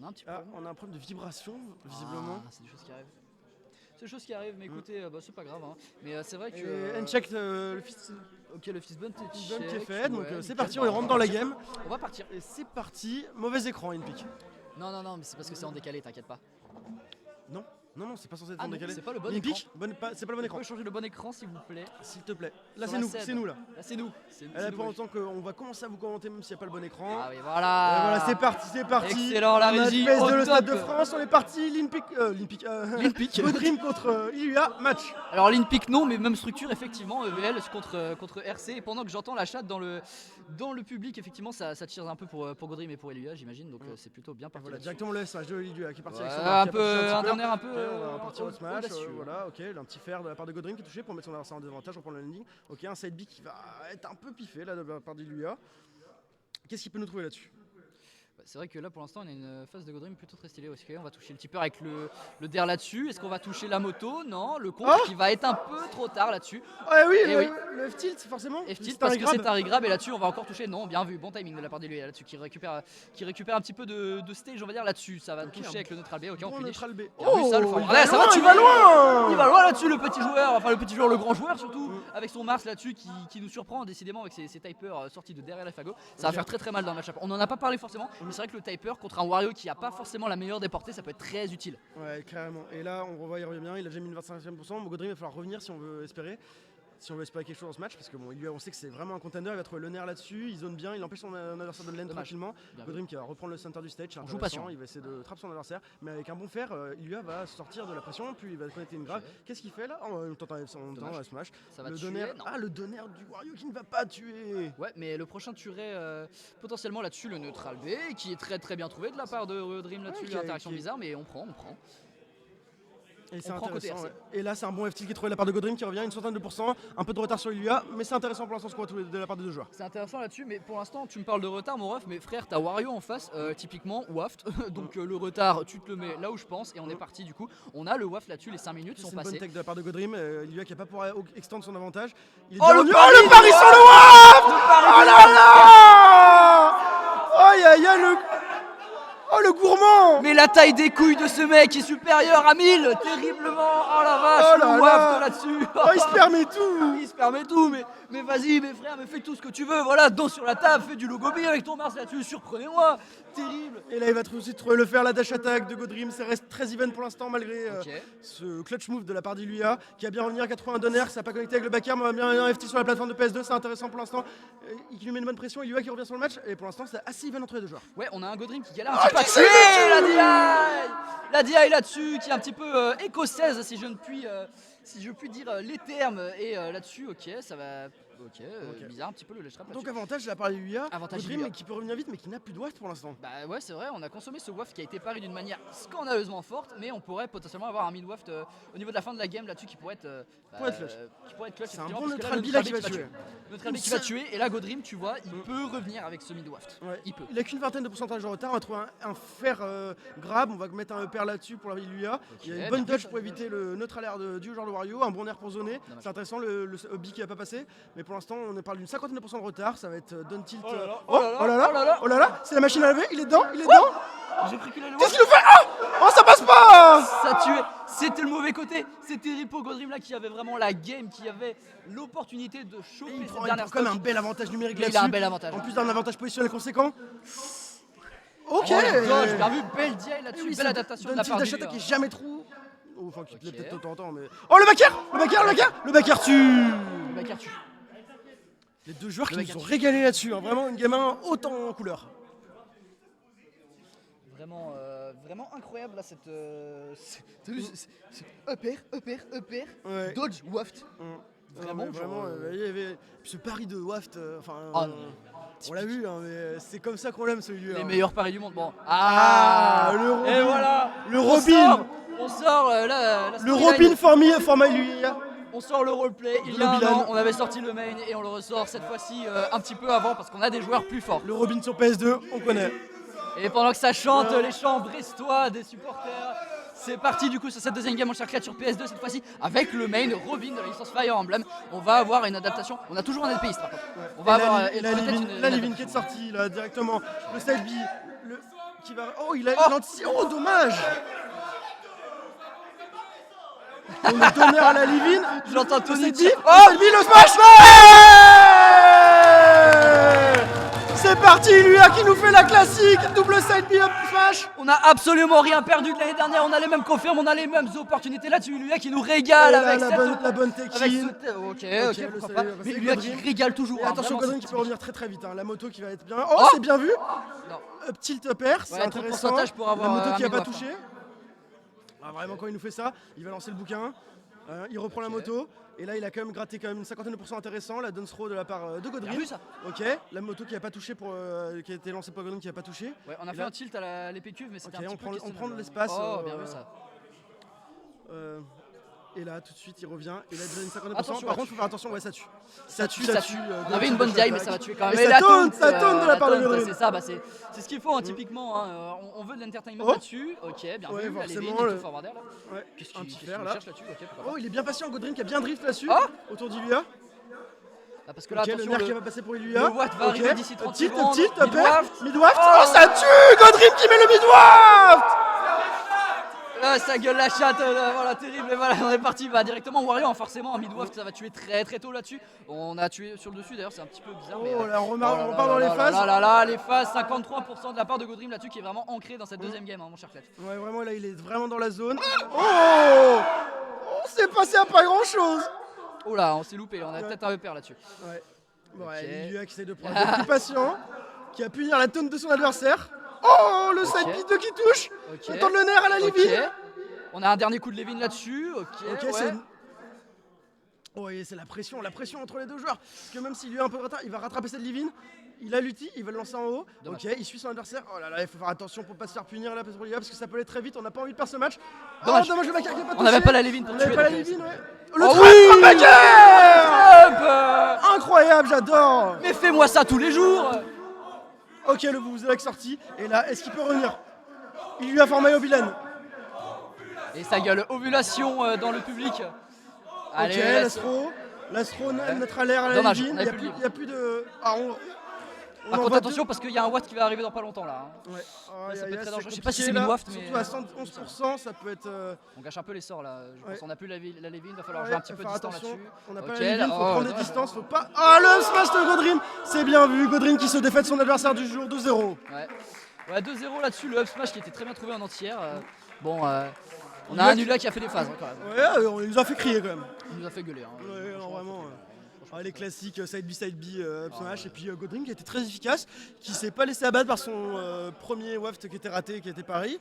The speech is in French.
On a un petit problème. On a un problème de vibration, visiblement. C'est des choses qui arrivent. C'est des choses qui arrivent, mais écoutez, c'est pas grave. Hein. Mais c'est vrai que. Et check le fist Ok, le fist bump qui est fait, donc c'est nickel. parti, on rentre dans la game. On va partir. Et c'est parti, mauvais écran, InPick. Non, mais c'est parce que c'est en décalé, t'inquiète pas. Non, c'est pas censé être Ah en non, décalé. c'est pas le bon InPick, c'est pas le bon Vous écran. pouvez changer le bon écran s'il vous plaît. S'il te plaît. Là, Sur c'est la nous, scène. c'est nous là. Là, c'est nous. Pour autant qu'on va commencer à vous commenter même s'il n'y a pas le bon écran. Ah oui, voilà. Et voilà, c'est parti. Excellent, la On a régie, PS au de le Stade top. de France, on est parti. L'InPick. Godream contre Ilia, match. Alors l'InPick non, mais même structure effectivement, EVL contre RC. Et pendant que j'entends la chatte dans le public, effectivement ça tire un peu pour Godream et pour Elia j'imagine, donc c'est plutôt bien parti. Voilà, là-dessus. directement le smash de Ilia qui est parti avec son Ouais, marque, un dernier un peu. On va partir au smash, audacieux. voilà, ok, un petit fer de la part de Godream qui est touché pour mettre son adversaire en désavantage, reprendre le landing. Ok, un side B qui va être un peu piffé là de la part d'Ilia. Qu'est-ce qu'il peut nous trouver là-dessus? C'est vrai que là pour l'instant on a une phase de Godream plutôt très stylée. Okay, on va toucher le tipper avec le der là-dessus. Est-ce qu'on va toucher la moto? Non, le contre qui va être un peu trop tard là-dessus. Ouais, oui, Et le F-tilt forcément. F-tilt parce que c'est un regrab et là-dessus on va encore toucher. Non, bien vu, bon timing de la part de lui là-dessus qui récupère un petit peu de stage on va dire là-dessus. Ça va toucher avec le neutral B. Ok, on finish. Neutral B. Ça, le ça va, tu vas loin. Il va loin là-dessus le petit joueur, le grand joueur surtout, avec son Mars là-dessus qui nous surprend décidément avec ses typers sortis de derrière la fago. Ça va faire très très mal dans le match-up. On en a pas parlé forcément, mais c'est vrai que le typer contre un Wario qui a pas forcément la meilleure des portées, ça peut être très utile. Ouais, carrément. Et là, on revoit, il revient bien, il a déjà mis une 25%. Godream, il va falloir revenir si on veut espérer. Si on veut espérer quelque chose dans ce match, parce que on sait que c'est vraiment un contender, il va trouver le nerf là-dessus, il zone bien, il empêche son adversaire de lane tranquillement. Godream qui va reprendre le center du stage, on joue patient. Il va essayer de trapper son adversaire, mais avec un bon fer, Ilia va sortir de la pression, puis il va connecter une grave. Qu'est-ce qu'il fait là? On tente un smash. Ça va le tuer, donner, non. le donner du Wario qui ne va pas tuer. Ouais, mais le prochain tuerait potentiellement là-dessus le neutral B, qui est très très bien trouvé de la part de Godream là-dessus, l'interaction bizarre, mais on prend. Et c'est côté intéressant. RC. Et là, c'est un bon F-tilt qui est trouvé de la part de Godream qui revient, une centaine de pourcents, un peu de retard sur Ilia, mais c'est intéressant pour l'instant ce qu'on voit de la part des deux joueurs. C'est intéressant là-dessus, mais pour l'instant, tu me parles de retard, mon ref, mais frère, t'as Wario en face, typiquement Waft. Donc le retard, tu te le mets là où je pense, et on est parti du coup. On a le Waft là-dessus, les 5 minutes sont C'est une bonne passées. tech de la part de Godream, Ilia qui n'a pas pour extendre son avantage. Il est le pari sur le Waft. Oh là là. Oh le gourmand. Mais la taille des couilles de ce mec est supérieure à 1000, terriblement. Oh la vache, le Waft là-dessus. Oh, il se permet tout. Il se permet tout, mais vas-y, mes frères, mais fais tout ce que tu veux. Voilà, dos sur la table, fais du logo B avec ton Mars là-dessus, surprenez-moi. Terrible. Et là, il va aussi trouver le fer, la dash attack de Godream. Ça reste très even pour l'instant, malgré ce clutch move de la part d'Ilia, qui a bien revenir, qui a trouvé un donner, qui s'est pas connecté avec le backer, mais bien un FT sur la plateforme de PS2. C'est intéressant pour l'instant. Il lui met une bonne pression. Ilia qui revient sur le match. Et pour l'instant, c'est assez even entre les deux joueurs. Ouais, on a un Godream qui galère un petit peu à tuer la DI là-dessus, qui est un petit peu écossaise, si je puis dire les termes. Et là-dessus, ok, ça va. Ok, bizarre un petit peu le ledge trap là-dessus. Donc avantage de la part d'Ilia, Avantage Godream Ilia. qui peut revenir vite, mais qui n'a plus de waft pour l'instant. Bah ouais, c'est vrai, on a consommé ce waft qui a été pari d'une manière scandaleusement forte, mais on pourrait potentiellement avoir un mid-waft au niveau de la fin de la game là-dessus qui pourrait être clutch. C'est un effectivement, bon parce que là, neutral B là qui va tuer. Neutral B qui va tuer, et là Godream, tu vois, il peut revenir avec ce mid-waft. Ouais. Il peut. Il a qu'une vingtaine de pourcentage de retard, on va trouver un fer grab, on va mettre un EPR là-dessus pour la Ilia. Il y a une bonne touch pour éviter le neutral air du joueur de Wario, un bon air pour zoner. C'est intéressant le B qui n'a pas passé, mais pour l'instant on parle d'une cinquantaine de pourcents de retard, ça va être down tilt. Oh là là, c'est la machine à lever, il est dedans. J'ai cru qu'il allait. Qu'est-ce qu'il nous fait? Oh ça passe pas. Ça tuait, c'était le mauvais côté, c'était Ripo Godream là qui avait vraiment la game, qui avait l'opportunité de choper Il cette prend dernière comme stock. un bel avantage numérique Il là-dessus. a un bel avantage. En plus d'un avantage positionnel conséquent. Ok. Dodge, bien vu, belle DI là-dessus, Oui, belle adaptation de down la tilt part dash du attack qui est jamais trop. Oh, enfin, qui l'est Ok. peut-être de temps en temps, mais. Oh le backer tue. Le backer tue. Les deux joueurs qui Le nous ont backer. régalé là-dessus, hein. Vraiment une game 1 autant en couleur. Vraiment incroyable là cette. T'as vu, c'est upper, Ouais. dodge, waft. Vraiment, Vraiment, genre, il y avait ce pari de Waft, Ah, on l'a vu, hein, mais c'est comme ça qu'on l'aime celui-là. les hein. meilleurs paris du monde. Bon. Le Robin. Et voilà. Le On Robin. sort, On sort la Le storyline. Robin format lui. On sort le roleplay. Il y a un an, on avait sorti le main et on le ressort cette fois-ci un petit peu avant parce qu'on a des joueurs plus forts. Le Robin sur PS2, on connaît. Et pendant que ça chante les chants brestois des supporters, c'est parti du coup sur cette deuxième game en Shark 4 sur PS2 cette fois-ci avec le main Robin de la licence Fire Emblem. On va avoir une adaptation. On a toujours un LPiste par contre. On va avoir et la peut-être Livin une qui est adaptation. sortie là directement. Le side B. qui va. Oh, il a anticipé. Oh, dommage. On est tonnerre à la Livine. J'entends Tony. Oh, le smash. C'est parti, Ilya qui nous fait la classique, double side B up smash. On a absolument rien perdu de l'année dernière, on a les mêmes confirmes, on a les mêmes opportunités là-dessus. Ilya qui nous régale avec la bonne tech in. Ok, pourquoi pas. Mais Ilya qui régale toujours. Et attention, Godrin qui peut revenir très très vite. La moto qui va être bien. Oh, c'est bien vu. Tilt upper, c'est intéressant. Pour avoir la moto qui n'a pas touché. Vraiment, quand il nous fait ça, il va lancer le bouquin. Il reprend la moto. Et là, il a quand même gratté une cinquantaine de pourcents intéressant. La dance throw de la part de Godrin. Ça. Ok, la moto qui n'a pas touché qui a été lancée par Godrin qui n'a pas touché. Ouais, on a fait un tilt à l'épée cuve, mais c'était un petit peu on prend de l'espace. Oh, bien vu ça. Et là, tout de suite, il revient. Et là, il donne une cinquantaine de pourcents. Par contre, il faut faire attention, ça tue. Ça tue. On avait une bonne DI, mais ça va tuer quand même. Et ça tonne de la part de Godrin. C'est ça, c'est ce qu'il faut, typiquement. On veut de l'entertainment là-dessus. Ok, bien vu. Forcément. Qu'est-ce qu'il cherche là-dessus? Oh, il est bien patient, Godrin qui a bien drift là-dessus. Autour d'Ilya. Parce que là, le nerf qui va passer pour Ilya. Le watt va arriver d'ici 30 secondes. Midwaft. Oh, ça tue. Godrin qui met le midwaft. Ça gueule la chatte, voilà, terrible, et voilà, on est parti, directement Wario, forcément, en midwaft, ça va tuer très très tôt là-dessus. On a tué sur le dessus d'ailleurs, c'est un petit peu bizarre. Oh là, on repart dans les phases. Les phases, 53% de la part de Godrim là-dessus qui est vraiment ancré dans cette deuxième game, mon cher Clet. Ouais, vraiment là, il est vraiment dans la zone. Oh, on s'est passé à pas grand-chose. Oh là, on s'est loupé, on a peut-être un repère là-dessus. Ouais, bon, Ilya qui essaie de prendre le plus patient, qui a punir la tonne de son adversaire. Oh, le side B2 qui touche. On tente le nerf à la Livine. On a un dernier coup de Levin là-dessus. C'est la pression entre les deux joueurs. Parce que même s'il lui a un peu de retard, il va rattraper cette Livine. Il a l'ulti, il va le lancer en haut. Dommage. Ok, il suit son adversaire. Oh là là, il faut faire attention pour pas se faire punir là parce que ça peut aller très vite. On n'a pas envie de perdre ce match. Dommage, le backer qui a pas touché. On n'avait pas la Levin pour tuer. On n'avait pas la Livine, ouais. Le backer. Incroyable, j'adore. Mais fais-moi ça tous les jours. Ok, le Vuvuzela est sorti. Et là, est-ce qu'il peut revenir? Il lui a formé au vilain. Et ça gueule ovulation dans le public. Allez, l'astro, notre alerte à la Livine. Il n'y a plus de. Par contre, attention parce qu'il y a un watt qui va arriver dans pas longtemps là. Ouais. Ça peut être très dangereux. Je sais pas si c'est mid-waft, mais. Surtout à 111%, ça peut être. On gâche un peu les sorts là. Je pense qu'on n'a plus la Levin, il va falloir jouer un petit peu de distance là-dessus. On n'a pas la Levin, faut prendre des distances, faut pas. Ah, le smash de Godrin. C'est bien vu, Godrin qui se défaite son adversaire du jour 2-0. Ouais, 2-0 là-dessus, le up smash qui était très bien trouvé en entière. Bon, on a un Ilya qui a fait des phases quand même. Ouais, on nous a fait crier quand même. Il nous a fait gueuler. Ouais, non, vraiment. Les classiques side B, up smash. Et puis Godrin qui a été très efficace, qui s'est pas laissé abattre par son premier waft qui était raté, qui était pareil.